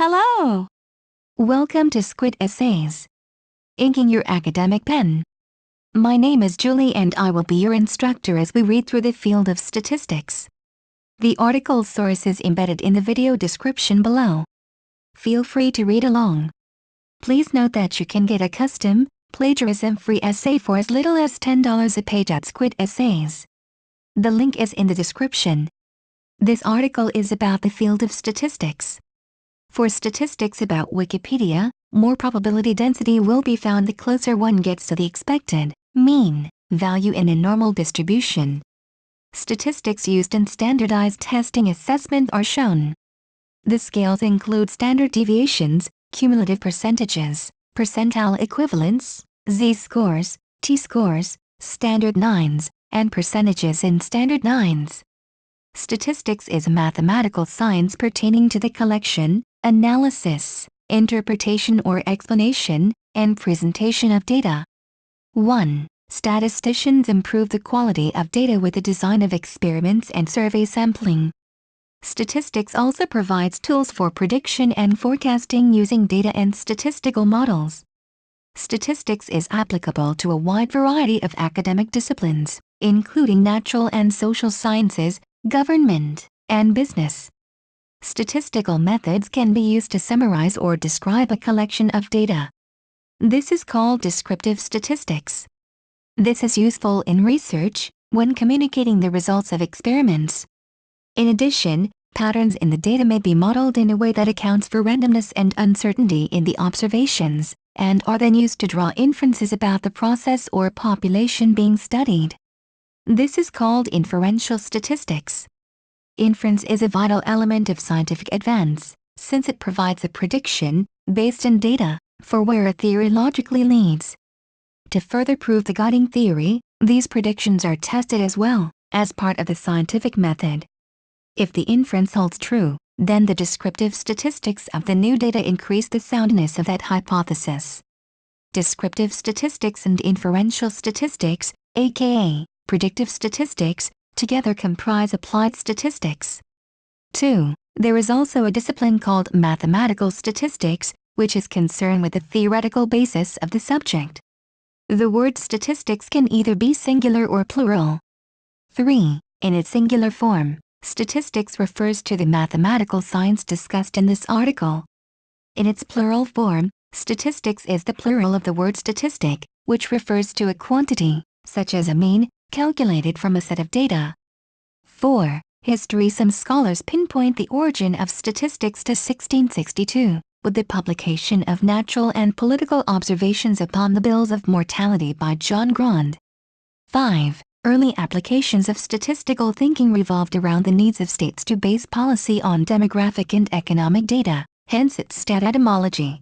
Hello! Welcome to Squid Essays. Inking your academic pen. My name is Julie and I will be your instructor as we read through the field of statistics. The article source is embedded in the video description below. Feel free to read along. Please note that you can get a custom, plagiarism-free essay for as little as $10 a page at Squid Essays. The link is in the description. This article is about the field of statistics. For statistics about Wikipedia, more probability density will be found the closer one gets to the expected mean value in a normal distribution. Statistics used in standardized testing assessment are shown. The scales include standard deviations, cumulative percentages, percentile equivalence, z-scores, t-scores, standard nines, and percentages in standard nines. Statistics is a mathematical science pertaining to the collection, analysis, interpretation or explanation, and presentation of data. 1. Statisticians improve the quality of data with the design of experiments and survey sampling. Statistics also provides tools for prediction and forecasting using data and statistical models. Statistics is applicable to a wide variety of academic disciplines, including natural and social sciences, government, and business. Statistical methods can be used to summarize or describe a collection of data. This is called descriptive statistics. This is useful in research, when communicating the results of experiments. In addition, patterns in the data may be modeled in a way that accounts for randomness and uncertainty in the observations, and are then used to draw inferences about the process or population being studied. This is called inferential statistics. Inference is a vital element of scientific advance, since it provides a prediction, based on data, for where a theory logically leads. To further prove the guiding theory, these predictions are tested as well, as part of the scientific method. If the inference holds true, then the descriptive statistics of the new data increase the soundness of that hypothesis. Descriptive statistics and inferential statistics, aka predictive statistics, together comprise applied statistics. 2. There is also a discipline called mathematical statistics, which is concerned with the theoretical basis of the subject. The word statistics can either be singular or plural. 3. In its singular form, statistics refers to the mathematical science discussed in this article. In its plural form, statistics is the plural of the word statistic, which refers to a quantity, such as a mean, calculated from a set of data. 4. History. Some scholars pinpoint the origin of statistics to 1662, with the publication of natural and political observations upon the bills of mortality by John Grand. 5. Early applications of statistical thinking revolved around the needs of states to base policy on demographic and economic data, hence its stat etymology.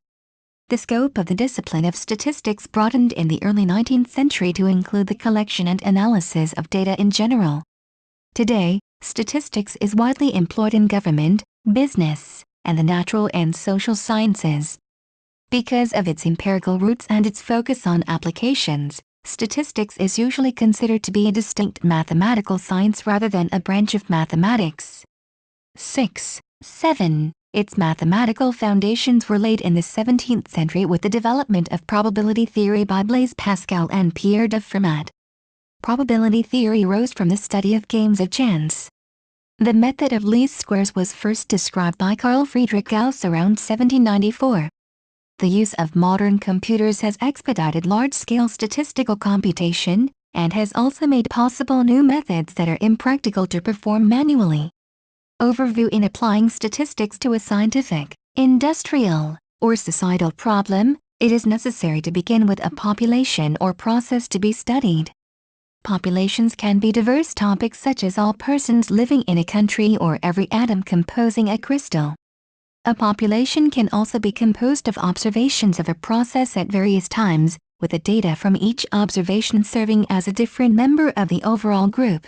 The scope of the discipline of statistics broadened in the early 19th century to include the collection and analysis of data in general. Today, statistics is widely employed in government, business, and the natural and social sciences. Because of its empirical roots and its focus on applications, statistics is usually considered to be a distinct mathematical science rather than a branch of mathematics. 6. 7. Its mathematical foundations were laid in the 17th century with the development of probability theory by Blaise Pascal and Pierre de Fermat. Probability theory rose from the study of games of chance. The method of least squares was first described by Carl Friedrich Gauss around 1794. The use of modern computers has expedited large-scale statistical computation, and has also made possible new methods that are impractical to perform manually. Overview. In applying statistics to a scientific, industrial, or societal problem, it is necessary to begin with a population or process to be studied. Populations can be diverse topics such as all persons living in a country or every atom composing a crystal. A population can also be composed of observations of a process at various times, with the data from each observation serving as a different member of the overall group.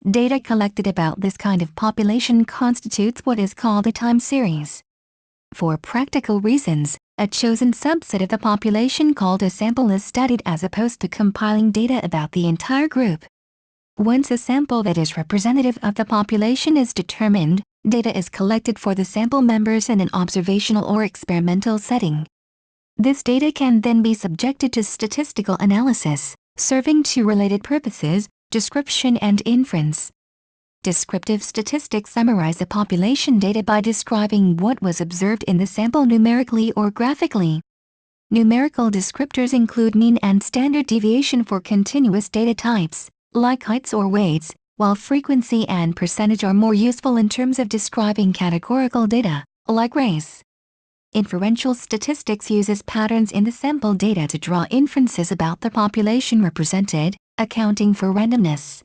Data collected about this kind of population constitutes what is called a time series. For practical reasons, a chosen subset of the population called a sample is studied as opposed to compiling data about the entire group. Once a sample that is representative of the population is determined, Data is collected for the sample members in an observational or experimental setting. This data can then be subjected to statistical analysis, serving two related purposes: description and inference. Descriptive statistics summarize the population data by describing what was observed in the sample numerically or graphically. Numerical descriptors include mean and standard deviation for continuous data types, like heights or weights, while frequency and percentage are more useful in terms of describing categorical data, like race. Inferential statistics uses patterns in the sample data to draw inferences about the population represented, accounting for randomness.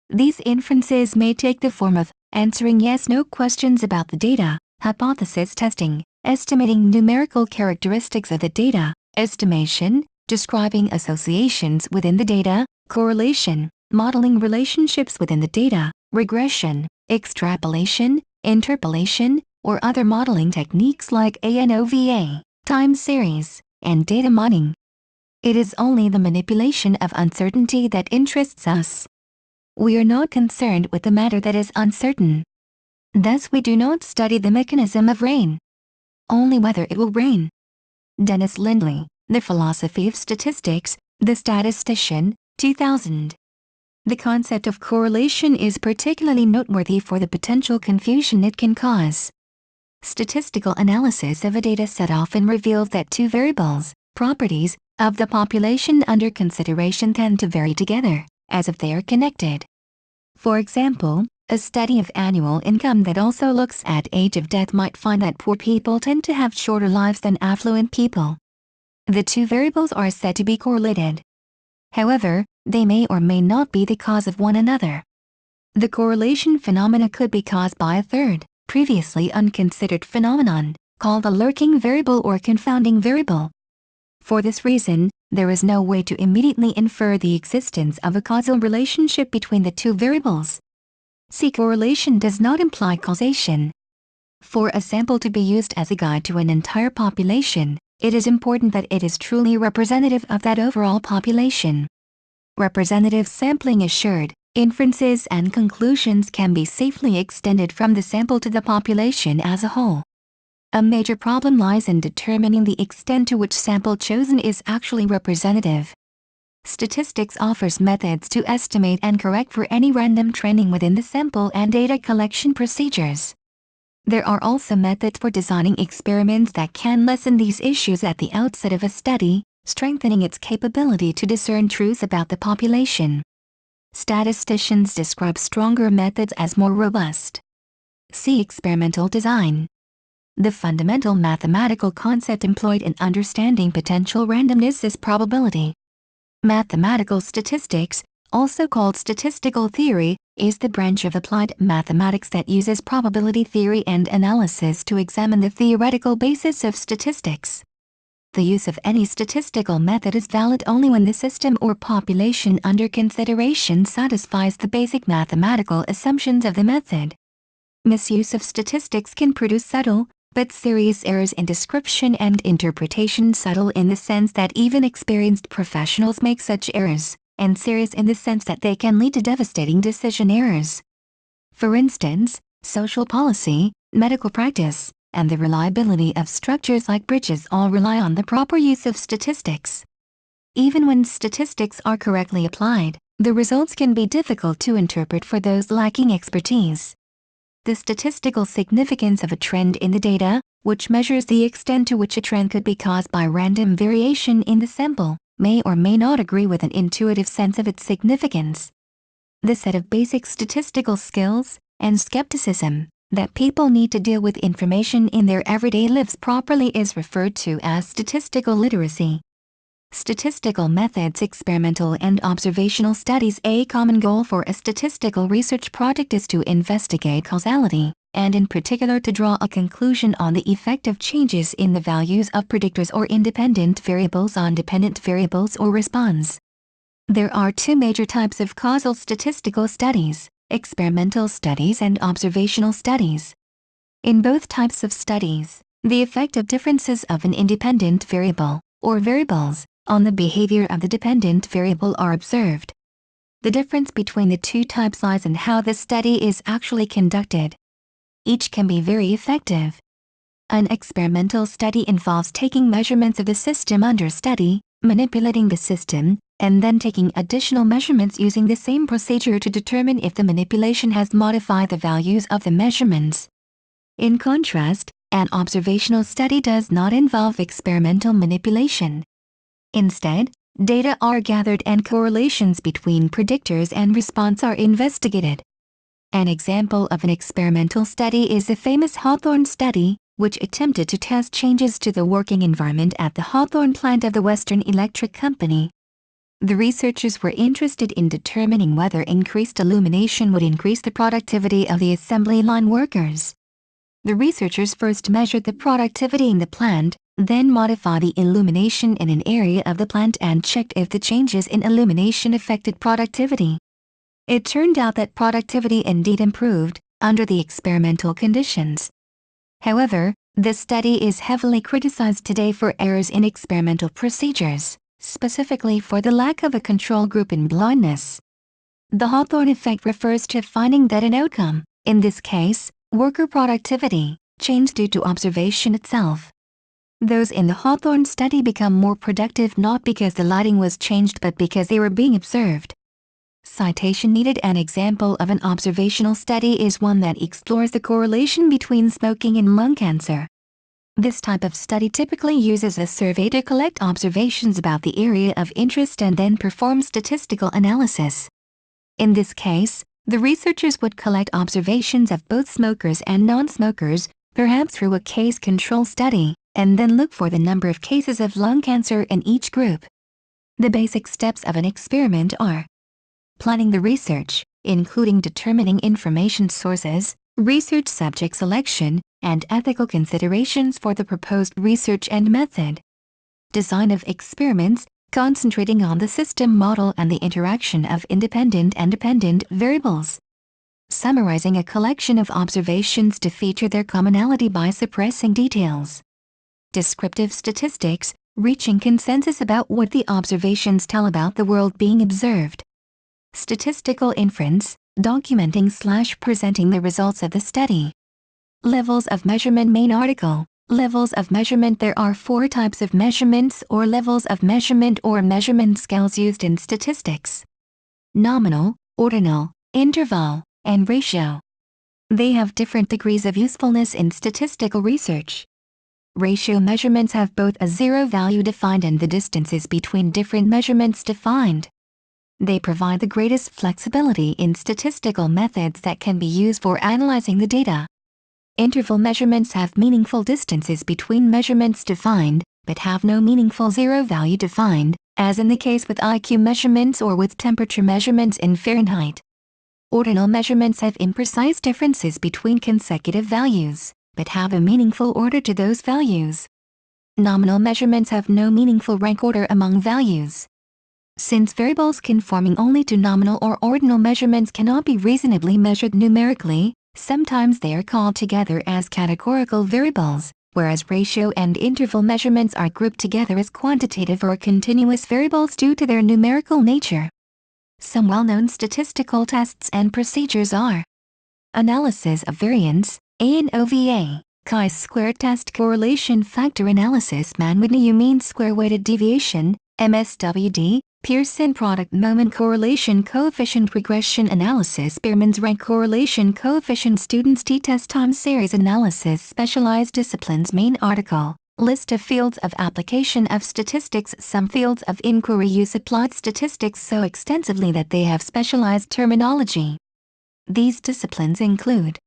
These inferences may take the form of answering yes/no questions about the data, hypothesis testing, estimating numerical characteristics of the data, estimation, describing associations within the data, correlation, modeling relationships within the data, regression, extrapolation, interpolation, or other modeling techniques like ANOVA, time series, and data mining. It is only the manipulation of uncertainty that interests us. We are not concerned with the matter that is uncertain. Thus we do not study the mechanism of rain, only whether it will rain. Dennis Lindley, The Philosophy of Statistics, The Statistician, 2000. The concept of correlation is particularly noteworthy for the potential confusion it can cause. Statistical analysis of a data set often reveals that two variables, properties, of the population under consideration tend to vary together, as if they are connected. For example, a study of annual income that also looks at age of death might find that poor people tend to have shorter lives than affluent people. The two variables are said to be correlated. However, they may or may not be the cause of one another. The correlation phenomena could be caused by a third, previously unconsidered phenomenon, called a lurking variable or confounding variable. For this reason, there is no way to immediately infer the existence of a causal relationship between the two variables. See, correlation does not imply causation. For a sample to be used as a guide to an entire population, it is important that it is truly representative of that overall population. Representative sampling assured, inferences and conclusions can be safely extended from the sample to the population as a whole. A major problem lies in determining the extent to which sample chosen is actually representative. Statistics offers methods to estimate and correct for any random training within the sample and data collection procedures. There are also methods for designing experiments that can lessen these issues at the outset of a study, strengthening its capability to discern truths about the population. Statisticians describe stronger methods as more robust. See experimental design. The fundamental mathematical concept employed in understanding potential randomness is probability. Mathematical statistics, also called statistical theory, is the branch of applied mathematics that uses probability theory and analysis to examine the theoretical basis of statistics. The use of any statistical method is valid only when the system or population under consideration satisfies the basic mathematical assumptions of the method. Misuse of statistics can produce subtle, but serious errors in description and interpretation. Subtle in the sense that even experienced professionals make such errors, and serious in the sense that they can lead to devastating decision errors. For instance, social policy, medical practice, and the reliability of structures like bridges all rely on the proper use of statistics. Even when statistics are correctly applied, the results can be difficult to interpret for those lacking expertise. The statistical significance of a trend in the data, which measures the extent to which a trend could be caused by random variation in the sample, may or may not agree with an intuitive sense of its significance. The set of basic statistical skills and skepticism that people need to deal with information in their everyday lives properly is referred to as statistical literacy. Statistical methods, experimental and observational studies. A common goal for a statistical research project is to investigate causality, and in particular to draw a conclusion on the effect of changes in the values of predictors or independent variables on dependent variables or response. There are two major types of causal statistical studies: experimental studies and observational studies. In both types of studies, the effect of differences of an independent variable, or variables, on the behavior of the dependent variable are observed. The difference between the two types lies in how the study is actually conducted. each can be very effective. An experimental study involves taking measurements of the system under study, manipulating the system, and then taking additional measurements using the same procedure to determine if the manipulation has modified the values of the measurements. In contrast, an observational study does not involve experimental manipulation. Instead, data are gathered and correlations between predictors and response are investigated. An example of an experimental study is the famous Hawthorne study, which attempted to test changes to the working environment at the Hawthorne plant of the Western Electric Company. The researchers were interested in determining whether increased illumination would increase the productivity of the assembly line workers. The researchers first measured the productivity in the plant, then modified the illumination in an area of the plant and checked if the changes in illumination affected productivity. It turned out that productivity indeed improved under the experimental conditions. However, this study is heavily criticized today for errors in experimental procedures, specifically for the lack of a control group in blindness. The Hawthorne effect refers to finding that an outcome, in this case, worker productivity, changed due to observation itself. Those in the Hawthorne study become more productive not because the lighting was changed but because they were being observed. Citation needed. An example of an observational study is one that explores the correlation between smoking and lung cancer. This type of study typically uses a survey to collect observations about the area of interest and then perform statistical analysis. In this case, the researchers would collect observations of both smokers and non-smokers, perhaps through a case control study, and then look for the number of cases of lung cancer in each group. The basic steps of an experiment are planning the research, including determining information sources, research subject selection, and ethical considerations for the proposed research and method. Design of experiments, concentrating on the system model and the interaction of independent and dependent variables. Summarizing a collection of observations to feature their commonality by suppressing details. Descriptive statistics, reaching consensus about what the observations tell about the world being observed. Statistical inference, documenting/presenting the results of the study. Levels of measurement. Main article. Levels of measurement. There are 4 types of measurements or levels of measurement or measurement scales used in statistics: nominal, ordinal, interval, and ratio. They have different degrees of usefulness in statistical research. Ratio measurements have both a zero value defined and the distances between different measurements defined. They provide the greatest flexibility in statistical methods that can be used for analyzing the data. Interval measurements have meaningful distances between measurements defined, but have no meaningful zero value defined, as in the case with IQ measurements or with temperature measurements in Fahrenheit. Ordinal measurements have imprecise differences between consecutive values, but have a meaningful order to those values. Nominal measurements have no meaningful rank order among values. Since variables conforming only to nominal or ordinal measurements cannot be reasonably measured numerically, sometimes they are called together as categorical variables, whereas ratio and interval measurements are grouped together as quantitative or continuous variables due to their numerical nature. Some well-known statistical tests and procedures are analysis of variance, A9AYTZ2PR2, chi-square test, correlation factor analysis, Mann-Whitney mean square weighted deviation, MSWD, Pearson product moment correlation coefficient, regression analysis, Spearman's rank correlation coefficient, students t-test time series analysis, specialized disciplines. Main article. List of fields of application of statistics. Some fields of inquiry use applied statistics so extensively that they have specialized terminology. These disciplines include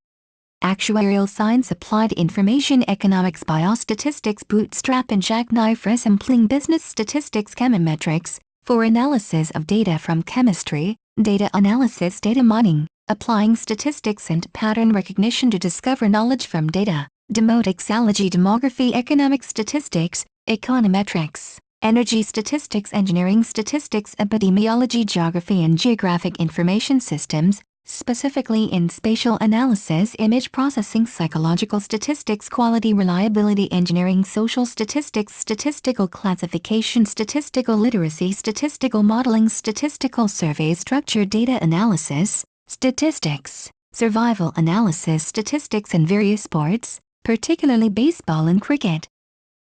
actuarial science, applied information economics, biostatistics, bootstrap and jackknife resembling business statistics, chemometrics, for analysis of data from chemistry, data analysis, data mining, applying statistics and pattern recognition to discover knowledge from data, demodoxology, demography, economic statistics, econometrics, energy statistics, engineering statistics, epidemiology, geography and geographic information systems, specifically in spatial analysis, image processing, psychological statistics, quality, reliability, engineering, social statistics, statistical classification, statistical literacy, statistical modeling, statistical survey, structured data analysis, statistics, survival analysis statistics in various sports, particularly baseball and cricket.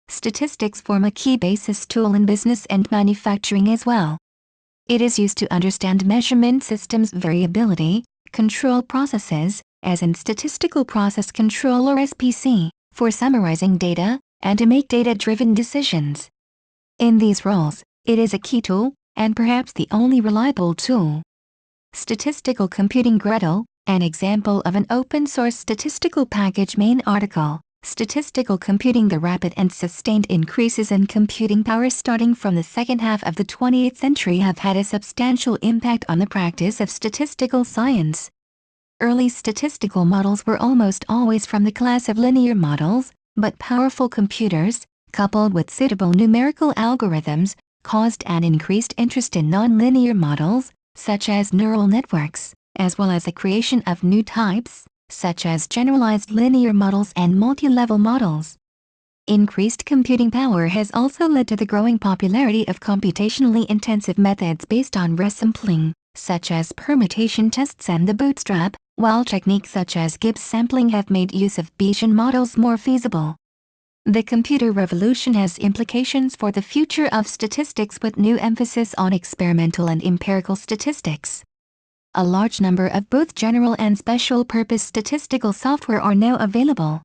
Statistics form a key basis tool in business and manufacturing as well. It is used to understand measurement systems variability, control processes, as in statistical process control or SPC, for summarizing data, and to make data-driven decisions. In these roles, it is a key tool, and perhaps the only reliable tool. Statistical Computing Gretel, an example of an open-source statistical package. Main article, Statistical Computing. The rapid and sustained increases in computing power starting from the second half of the 20th century have had a substantial impact on the practice of statistical science. Early statistical models were almost always from the class of linear models, but powerful computers, coupled with suitable numerical algorithms, caused an increased interest in nonlinear models, such as neural networks, as well as the creation of new types, such as generalized linear models and multi-level models. Increased computing power has also led to the growing popularity of computationally intensive methods based on resampling, such as permutation tests and the bootstrap, while techniques such as Gibbs sampling have made use of Bayesian models more feasible. The computer revolution has implications for the future of statistics with new emphasis on experimental and empirical statistics. A large number of both general and special-purpose statistical software are now available.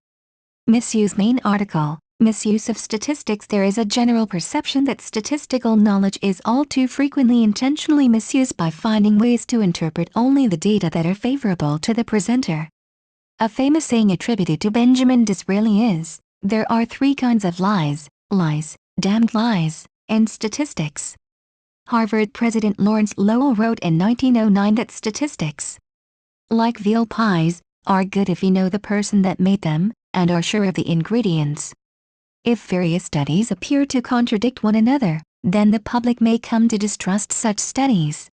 Misuse. Main article, Misuse of Statistics. There is a general perception that statistical knowledge is all too frequently intentionally misused by finding ways to interpret only the data that are favorable to the presenter. A famous saying attributed to Benjamin Disraeli is, "There are three kinds of lies, damned lies, and statistics." Harvard President Lawrence Lowell wrote in 1909 that statistics, like veal pies, are good if you know the person that made them, and are sure of the ingredients. If various studies appear to contradict one another, then the public may come to distrust such studies.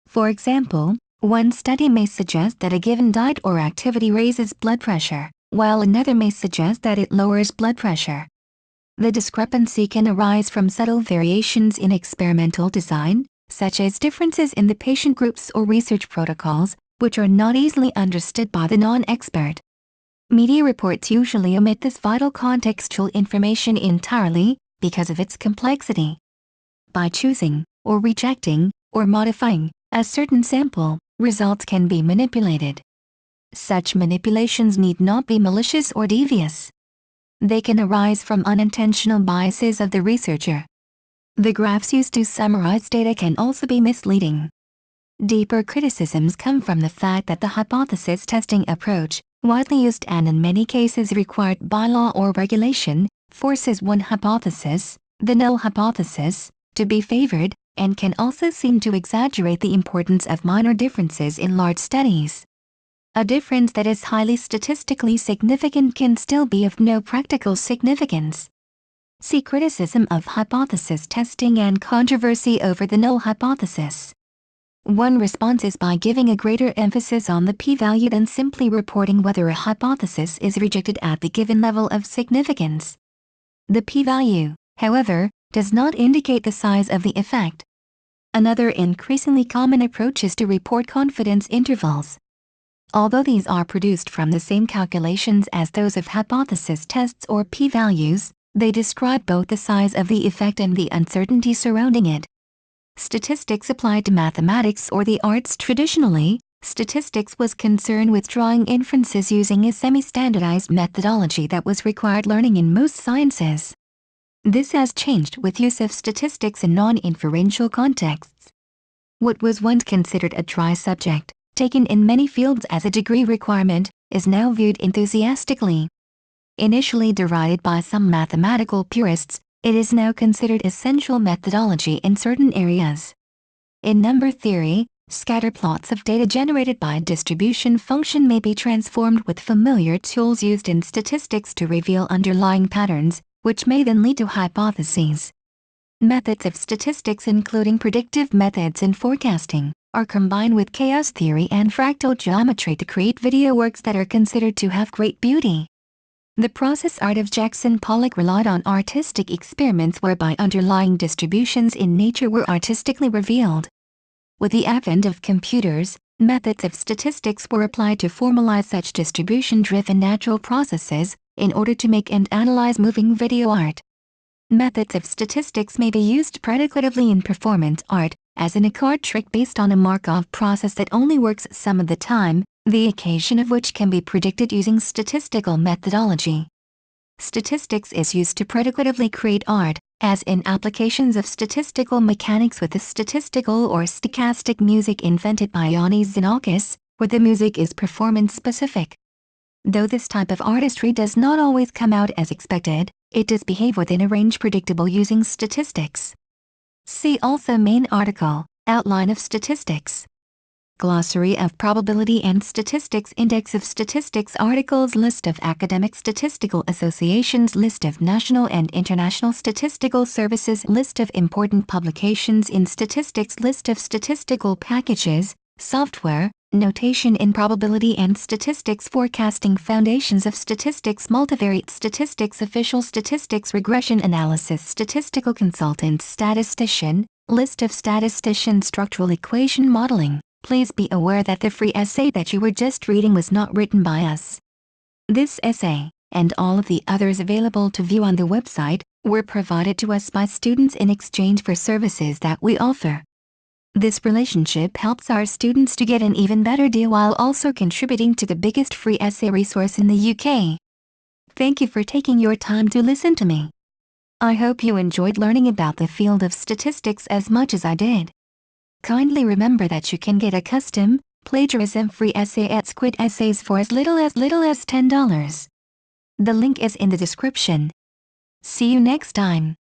For example, one study may suggest that a given diet or activity raises blood pressure, while another may suggest that it lowers blood pressure. The discrepancy can arise from subtle variations in experimental design, such as differences in the patient groups or research protocols, which are not easily understood by the non-expert. Media reports usually omit this vital contextual information entirely, because of its complexity. By choosing, or rejecting, or modifying, a certain sample, results can be manipulated. Such manipulations need not be malicious or devious. They can arise from unintentional biases of the researcher. The graphs used to summarize data can also be misleading. Deeper criticisms come from the fact that the hypothesis testing approach, widely used and in many cases required by law or regulation, forces one hypothesis, the null hypothesis, to be favored, and can also seem to exaggerate the importance of minor differences in large studies. A difference that is highly statistically significant can still be of no practical significance. See criticism of hypothesis testing and controversy over the null hypothesis. One response is by giving a greater emphasis on the p-value than simply reporting whether a hypothesis is rejected at the given level of significance. The p-value, however, does not indicate the size of the effect. Another increasingly common approach is to report confidence intervals. Although these are produced from the same calculations as those of hypothesis tests or p-values, they describe both the size of the effect and the uncertainty surrounding it. Statistics applied to mathematics or the arts. Traditionally, statistics was concerned with drawing inferences using a semi-standardized methodology that was required learning in most sciences. This has changed with use of statistics in non-inferential contexts. What was once considered a dry subject, taken in many fields as a degree requirement, is now viewed enthusiastically. Initially derided by some mathematical purists, it is now considered essential methodology in certain areas. In number theory, scatter plots of data generated by a distribution function may be transformed with familiar tools used in statistics to reveal underlying patterns, which may then lead to hypotheses. Methods of statistics, including predictive methods and forecasting, are combined with chaos theory and fractal geometry to create video works that are considered to have great beauty. The process art of Jackson Pollock relied on artistic experiments whereby underlying distributions in nature were artistically revealed. With the advent of computers, Methods of statistics were applied to formalize such distribution-driven natural processes in order to make and analyze moving video art. Methods of statistics may be used predicatively in performance art, as in a card trick based on a Markov process that only works some of the time, the occasion of which can be predicted using statistical methodology. Statistics is used to predicatively create art, as in applications of statistical mechanics with the statistical or stochastic music invented by Yannis Xenakis, where the music is performance-specific. Though this type of artistry does not always come out as expected, it does behave within a range predictable using statistics. See also main article, Outline of Statistics. Glossary of Probability and Statistics, Index of Statistics, Articles, List of academic statistical associations, List of national and international statistical services, List of important publications in statistics, List of statistical packages, software, notation in probability and statistics, forecasting, foundations of statistics, multivariate statistics, official statistics, regression analysis, statistical consultant, statistician, list of statistician, structural equation modeling. Please be aware that the free essay that you were just reading was not written by us. This essay, and all of the others available to view on the website, were provided to us by students in exchange for services that we offer. This relationship helps our students to get an even better deal while also contributing to the biggest free essay resource in the UK. Thank you for taking your time to listen to me. I hope you enjoyed learning about the field of statistics as much as I did. Kindly remember that you can get a custom, plagiarism-free essay at Squid Essays for as little as $10. The link is in the description. See you next time.